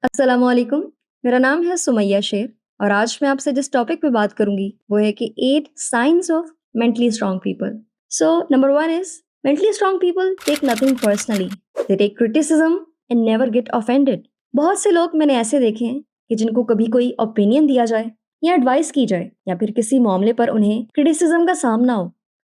अस्सलामुअलैकुम। मेरा नाम है सुमैया शेर और आज मैं आपसे जिस टॉपिक पे बात करूंगी वो है कि 8 signs of mentally strong people. So number 1 is mentally strong people take nothing personally. They take criticism and never get offended. बहुत से लोग मैंने ऐसे देखे हैं कि जिनको कभी कोई ओपिनियन दिया जाए या एडवाइस की जाए या फिर किसी मामले पर उन्हें क्रिटिसिज्म का सामना हो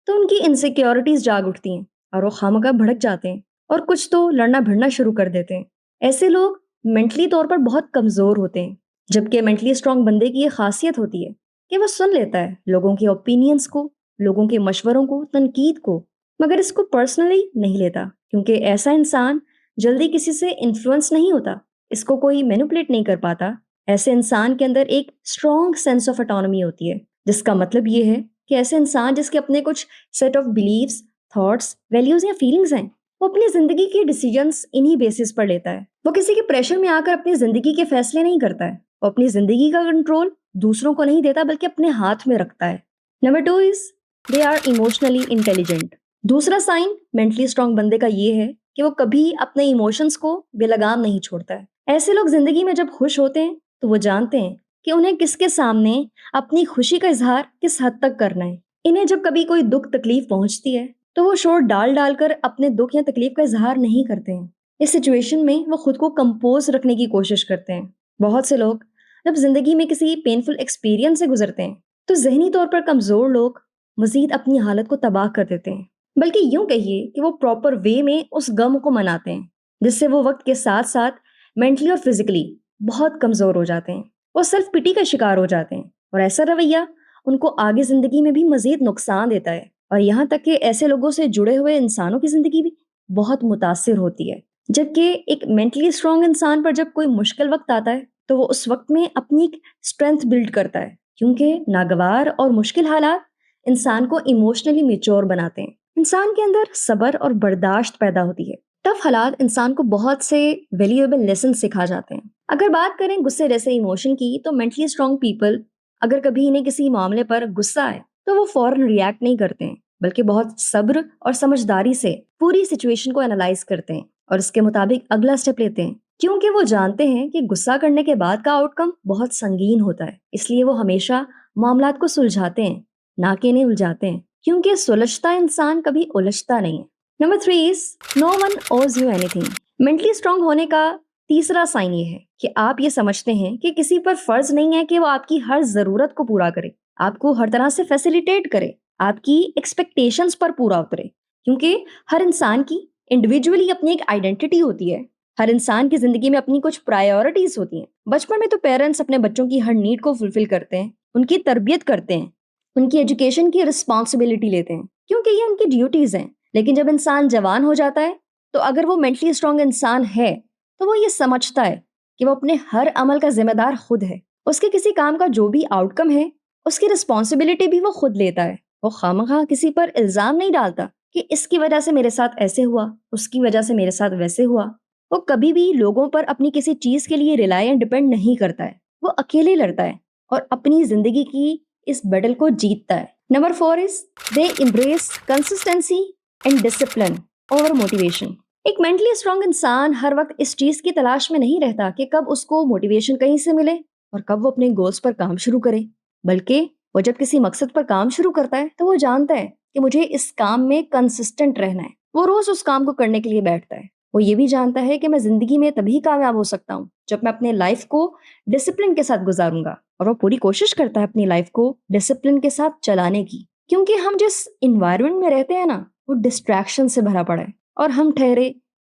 तो उनकी इनसिक्योरिटीज जाग उठती हैं और वो खामखा भड़क जाते हैं और कुछ तो लड़ना भिड़ना शुरू कर देते हैं। ऐसे लोग मेंटली तौर पर बहुत कमजोर होते हैं, जबकि मेंटली स्ट्रांग बंदे की ये खासियत होती है कि वो सुन लेता है लोगों के ओपिनियंस को, लोगों के मशवरों को, तनकीद को, मगर इसको पर्सनली नहीं लेता क्योंकि ऐसा इंसान जल्दी किसी से इन्फ्लुएंस नहीं होता, इसको कोई मैनिपुलेट नहीं कर पाता। ऐसे इंसान के अंदर एक स्ट्रॉन्ग सेंस ऑफ ऑटोनॉमी होती है, जिसका मतलब ये है कि ऐसे इंसान जिसके अपने कुछ set of beliefs, thoughts, values या फीलिंग्स हैं, वो अपनी जिंदगी के डिसीजंस इन्हीं बेसिस पर लेता है। वो किसी के प्रेशर में आकर अपनी जिंदगी के फैसले नहीं करता है। वो अपनी जिंदगी का कंट्रोल दूसरों को नहीं देता बल्कि अपने हाथ में रखता है। Number 2 is they are emotionally intelligent. दूसरा साइन मेंटली स्ट्रांग बंदे का ये है कि वो कभी अपने इमोशंस को बेलगाम नहीं छोड़ता है। ऐसे लोग जिंदगी में जब खुश होते हैं तो वो जानते हैं कि उन्हें किसके सामने अपनी खुशी का इजहार किस हद तक करना है। इन्हें जब कभी कोई दुख तकलीफ पहुंचती है तो वो शोर डाल डालकर अपने दुख या तकलीफ का इजहार नहीं करते हैं। इस सिचुएशन में वो खुद को कंपोज रखने की कोशिश करते हैं। बहुत से लोग जब जिंदगी में किसी पेनफुल एक्सपीरियंस से गुजरते हैं तो जहनी तौर पर कमजोर लोग मजीद अपनी हालत को तबाह कर देते हैं, बल्कि यूं कहिए कि वो प्रॉपर वे में उस गम को मनाते हैं, जिससे वो वक्त के साथ साथ मेंटली और फिजिकली बहुत कमजोर हो जाते हैं। वो सेल्फ पिटी का शिकार हो जाते हैं और ऐसा रवैया उनको आगे जिंदगी में भी मजीद नुकसान देता है और यहाँ तक कि ऐसे लोगों से जुड़े हुए इंसानों की जिंदगी भी बहुत मुतासिर होती है। जबकि एक मेंटली स्ट्रांग इंसान पर जब कोई मुश्किल वक्त आता है तो वो उस वक्त में अपनी एक स्ट्रेंथ बिल्ड करता है, क्योंकि नागवार और मुश्किल हालात इंसान को इमोशनली मेच्योर बनाते हैं। इंसान के अंदर सब्र और बर्दाश्त पैदा होती है। टफ हालात इंसान को बहुत से वैल्यूएबल लेसन सिखा जाते हैं। अगर बात करें गुस्से जैसे इमोशन की तो मेंटली स्ट्रांग पीपल अगर कभी इन्हें किसी मामले पर गुस्सा आए तो वो फौरन रिएक्ट नहीं करते हैं, बल्कि बहुत सब्र और समझदारी से पूरी सिचुएशन को एनालाइज करते हैं और इसके मुताबिक अगला स्टेप लेते हैं, क्योंकि वो जानते हैं कि गुस्सा करने के बाद का आउटकम बहुत संगीन होता है। इसलिए वो हमेशा मामलात को सुलझाते हैं, ना कि इन्हें उलझाते हैं, क्योंकि सुलझता इंसान कभी उलझता नहीं है। नंबर 3 इज नो वन ओज यू एनीथिंग। मेंटली स्ट्रांग होने का तीसरा साइन ये है कि आप ये समझते हैं कि किसी पर फर्ज नहीं है कि वो आपकी हर जरूरत को पूरा करे, आपको हर तरह से फैसिलिटेट करे, आपकी एक्सपेक्टेशंस पर पूरा उतरे, क्योंकि हर इंसान की इंडिविजुअली अपनी एक आइडेंटिटी होती है। हर इंसान की जिंदगी में अपनी कुछ प्रायोरिटीज होती हैं। बचपन में तो पेरेंट्स अपने बच्चों की हर नीड को फुलफिल करते हैं, उनकी तरबियत करते हैं, उनकी एजुकेशन की रिस्पॉन्सिबिलिटी लेते हैं, क्योंकि ये उनकी ड्यूटीज हैं। लेकिन जब इंसान जवान हो जाता है तो अगर वो मेंटली स्ट्रांग इंसान है तो वो ये समझता है कि वो अपने हर अमल का जिम्मेदार खुद है। उसके किसी काम का जो भी आउटकम है उसकी रिस्पॉन्सिबिलिटी भी वो खुद लेता है। वो खामखा किसी पर इल्जाम नहीं डालता कि इसकी वजह से मेरे साथ ऐसे हुआ, उसकी वजह से मेरे साथ वैसे हुआ। वो कभी भी लोगों पर अपनी किसी चीज के लिए रिलाय एंड डिपेंड नहीं करता है। वो अकेले लड़ता है और अपनी जिंदगी की इस बैटल को जीतता है। Number 4 is they embrace consistency and discipline over motivation. एक मेंटली स्ट्रांग इंसान हर वक्त इस चीज की तलाश में नहीं रहता कि कब उसको मोटिवेशन कहीं से मिले और कब वो अपने गोल्स पर काम शुरू करे, बल्कि वो जब किसी मकसद पर काम शुरू करता है तो वो जानता है कि मुझे इस काम में कंसिस्टेंट रहना है। वो रोज उस काम को करने के लिए बैठता है। वो ये भी जानता है कि मैं जिंदगी में तभी कामयाब हो सकता हूँ जब मैं अपने लाइफ को डिसिप्लिन के साथ गुजारूंगा, और वो पूरी कोशिश करता है अपनी लाइफ को डिसिप्लिन के साथ चलाने की, क्योंकि हम जिस इन्वायरमेंट में रहते हैं ना वो डिस्ट्रैक्शन से भरा पड़ा है और हम ठहरे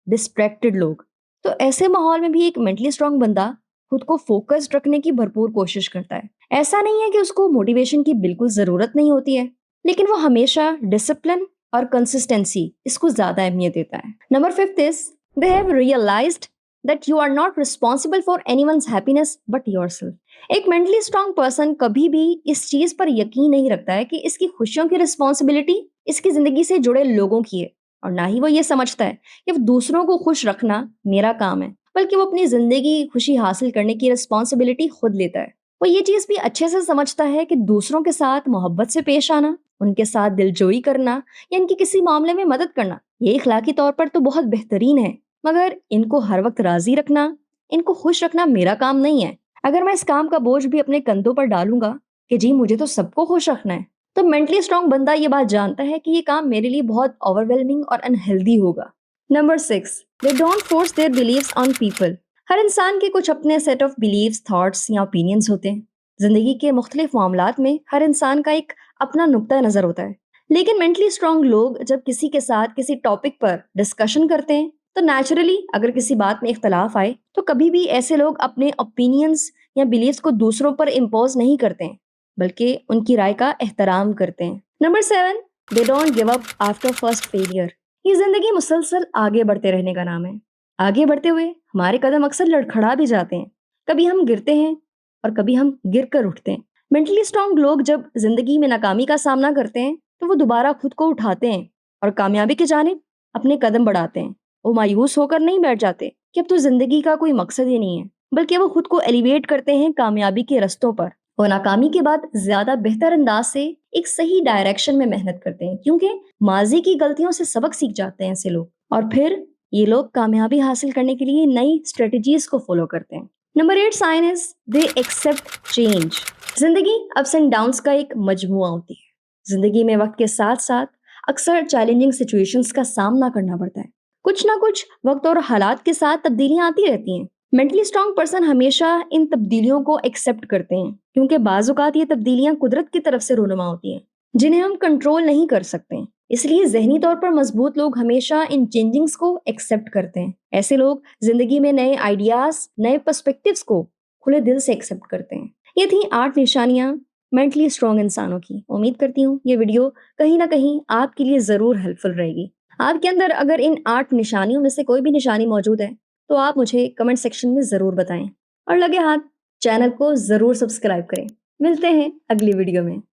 डिस्ट्रैक्टेड लोग। तो ऐसे माहौल में भी एक मेंटली स्ट्रांग बंदा खुद को फोकस्ड रखने की भरपूर कोशिश करता है। ऐसा नहीं है कि उसको मोटिवेशन की बिल्कुल जरूरत नहीं होती है, लेकिन वो हमेशा डिसिप्लिन और कंसिस्टेंसी इसको ज्यादा अहमियत देता है। Number 5 is they have realised that you are not responsible for anyone's happiness but yourself. एक मेंटली स्ट्रांग पर्सन कभी भी इस चीज पर यकीन नहीं रखता है कि इसकी खुशियों की रिस्पॉन्सिबिलिटी इसकी जिंदगी से जुड़े लोगों की है, और ना ही वो ये समझता है कि दूसरों को खुश रखना मेरा काम है, बल्कि वो अपनी जिंदगी खुशी हासिल करने की रिस्पॉन्सिबिलिटी खुद लेता है। वो ये चीज भी अच्छे से समझता है कि दूसरों के साथ मोहब्बत से पेश आना, उनके साथ दिलजोई करना या इनकी किसी मामले में मदद करना, ये इखलाकी तौर पर तो बहुत बेहतरीन है, मगर इनको हर वक्त राजी रखना, इनको खुश रखना मेरा काम नहीं है। अगर मैं इस काम का बोझ भी अपने कंधों पर डालूंगा कि जी मुझे तो सबको खुश रखना है, तो मेंटली स्ट्रांग बंदा ये बात जानता है कि ये काम मेरे लिए बहुत ओवरवेलमिंग और अनहेल्दी होगा। Number 6, they don't force their believes on people. हर इंसान के कुछ अपने सेट ऑफ बिलीव्स, थॉट्स या ओपिनियंस होते हैं। जिंदगी के मुख्तलिफ मामलात में हर इंसान का एक अपना नुक्ता नजर होता है। लेकिन मेंटली स्ट्रांग लोग जब किसी के साथ किसी टॉपिक पर डिस्कशन करते हैं, तो नेचुरली अगर किसी बात में इख्तलाफ आए तो कभी भी ऐसे लोग अपने ओपिनियंस या बिलीव्स को दूसरों पर इम्पोज नहीं करते हैं, बल्कि उनकी राय का एहतराम करते हैं। Number 7, they don't give up after first failure. ये जिंदगी मुसलसल आगे बढ़ते रहने का नाम है। आगे बढ़ते हुए हमारे कदम अक्सर लड़खड़ा भी जाते हैं। कभी हम गिरते हैं और कभी हम गिर कर उठते हैं। मेंटली स्ट्रांग लोग जब जिंदगी में नाकामी का सामना करते हैं तो वो दोबारा खुद को उठाते हैं और कामयाबी की जानिब अपने कदम बढ़ाते हैं। वो मायूस होकर नहीं बैठ जाते कि अब तो जिंदगी का कोई मकसद ही नहीं है, बल्कि वो खुद को एलिवेट करते हैं कामयाबी के रस्तों पर। वो नाकामी के बाद ज्यादा बेहतर अंदाज से एक सही डायरेक्शन में मेहनत करते हैं, क्योंकि माजी की गलतियों से सबक सीख जाते हैं ऐसे लोग, और फिर ये लोग कामयाबी हासिल करने के लिए नई स्ट्रेटजीज को फॉलो करते हैं। Number 8 sign is they accept change. जिंदगी अप्स एंड डाउन्स का एक मजमुआ होती है। जिंदगी में वक्त के साथ साथ अक्सर चैलेंजिंग सिचुएशंस का सामना करना पड़ता है। कुछ ना कुछ वक्त और हालात के साथ तब्दीलियां आती रहती हैं। मेंटली स्ट्रांग पर्सन हमेशा इन तब्दीलियों को एक्सेप्ट करते हैं, क्योंकि बाज़ औक़ात ये तब्दीलियां कुदरत की तरफ से रूनुमा होती हैं, जिन्हें हम कंट्रोल नहीं कर सकते। इसलिए ज़हनी तौर पर मजबूत लोग हमेशा इन चेंजिंग्स को एक्सेप्ट करते हैं। ऐसे लोग जिंदगी में नए आइडियाज, नए पर्सपेक्टिव्स को खुले दिल से एक्सेप्ट करते हैं। ये थी 8 निशानियां मेंटली स्ट्रांग इंसानों की। उम्मीद करती हूँ ये वीडियो कहीं ना कहीं आपके लिए ज़रूर हेल्पफुल रहेगी। आपके अंदर अगर इन 8 निशानियों में से कोई भी निशानी मौजूद है तो आप मुझे कमेंट सेक्शन में ज़रूर बताएं, और लगे हाथ चैनल को ज़रूर सब्सक्राइब करें। मिलते हैं अगली वीडियो में।